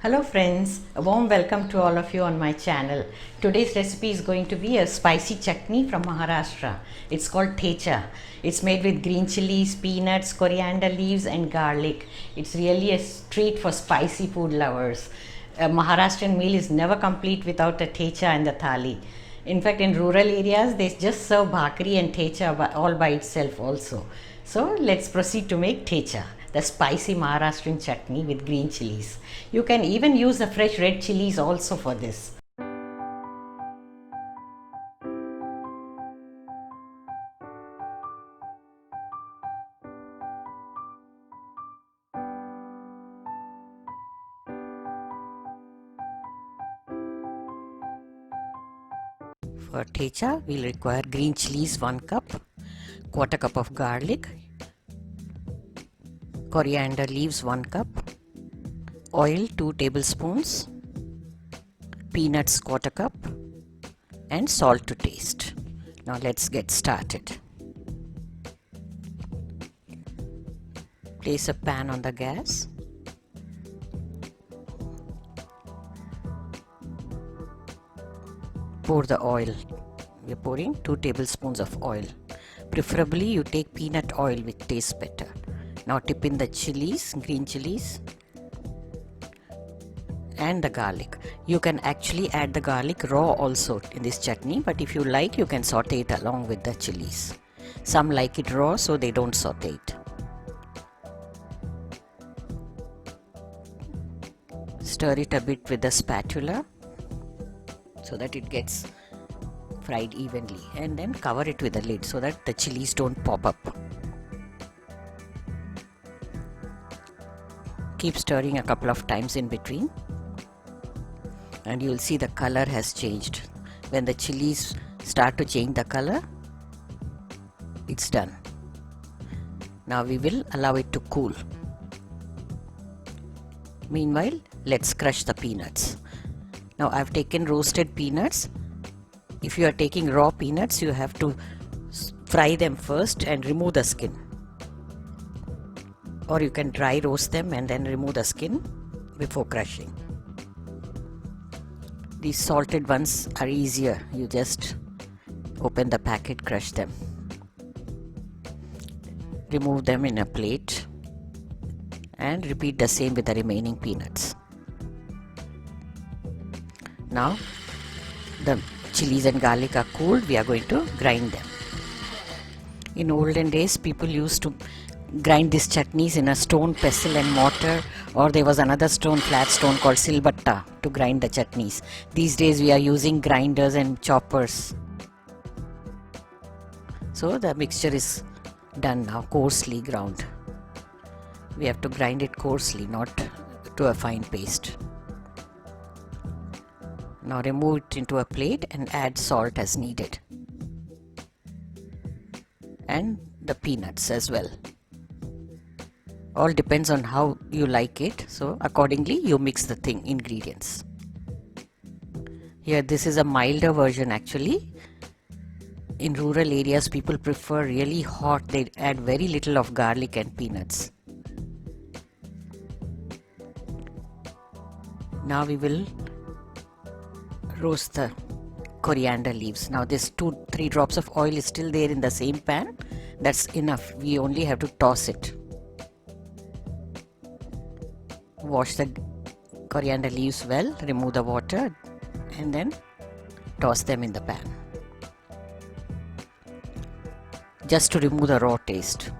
Hello friends, a warm welcome to all of you on my channel. Today's recipe is going to be a spicy chutney from Maharashtra. It's called Thecha. It's made with green chilies, peanuts, coriander leaves and garlic. It's really a treat for spicy food lovers. A Maharashtrian meal is never complete without a Thecha and the thali. In fact, in rural areas, they just serve bhakri and Thecha all by itself also. So let's proceed to make Thecha, the spicy Maharashtrian chutney with green chilies. You can even use the fresh red chilies also for this. For Thecha, we'll require green chilies 1 cup, quarter cup of garlic, coriander leaves 1 cup, oil 2 tablespoons, peanuts quarter cup and salt to taste. Now let's get started. Place a pan on the gas. Pour the oil. We are pouring 2 tablespoons of oil. Preferably you take peanut oil which tastes better. Now dip in the chilies, green chilies and the garlic. You can actually add the garlic raw also in this chutney, but if you like you can saute it along with the chilies. Some like it raw so they don't saute it. Stir it a bit with the spatula so that it gets fried evenly, and then cover it with a lid so that the chilies don't pop up. Keep stirring a couple of times in between and you will see the color has changed. When the chilies start to change the color, it's done. Now we will allow it to cool. Meanwhile, let's crush the peanuts. Now I've taken roasted peanuts. If you are taking raw peanuts, you have to fry them first and remove the skin. Or you can dry roast them and then remove the skin before crushing. These salted ones are easier. You just open the packet, crush them. Remove them in a plate and repeat the same with the remaining peanuts. Now the chilies and garlic are cooled. We are going to grind them. In olden days, people used to grind these chutneys in a stone pestle and mortar, or there was another flat stone called silbatta to grind the chutneys. These days we are using grinders and choppers. So the mixture is done now, coarsely ground. We have to grind it coarsely, not to a fine paste. Now remove it into a plate and add salt as needed, and the peanuts as well. All depends on how you like it, so accordingly you mix the ingredients. Here this is a milder version actually. In rural areas people prefer really hot. They add very little of garlic and peanuts. Now we will roast the coriander leaves. Now this 2-3 drops of oil is still there in the same pan. That's enough. We only have to toss it. Wash the coriander leaves well, remove the water and then toss them in the pan. Just to remove the raw taste.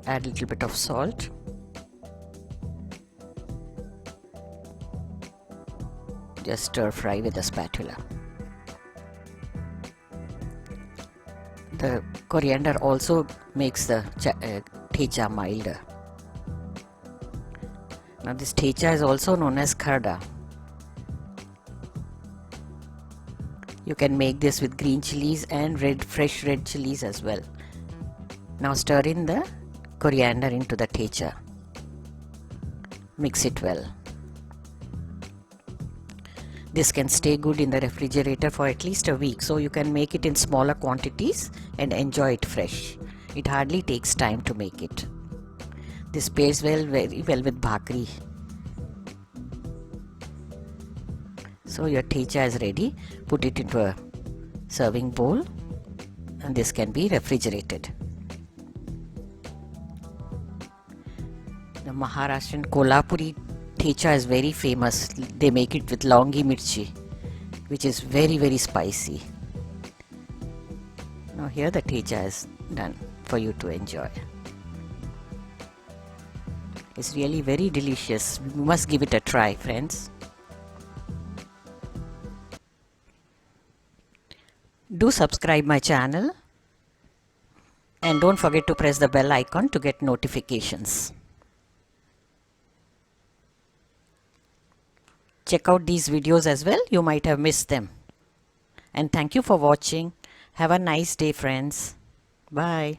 Add a little bit of salt. Just stir fry with a spatula. The coriander also makes the Thecha milder. Now this Thecha is also known as Kharda. You can make this with green chilies and fresh red chilies as well. Now stir in the coriander into the Thecha. Mix it well. This can stay good in the refrigerator for at least a week, so you can make it in smaller quantities and enjoy it fresh. It hardly takes time to make it. This pairs very well with bhakri. So your thecha is ready. Put it into a serving bowl and this can be refrigerated. The Maharashtrian Kolhapuri Thecha is very famous. They make it with Hirvi Mirchi, which is very spicy. Now here the Thecha is done for you to enjoy. It's really very delicious. You must give it a try, friends. Do subscribe my channel and don't forget to press the bell icon to get notifications. Check out these videos as well. You might have missed them. And thank you for watching. Have a nice day, friends. Bye.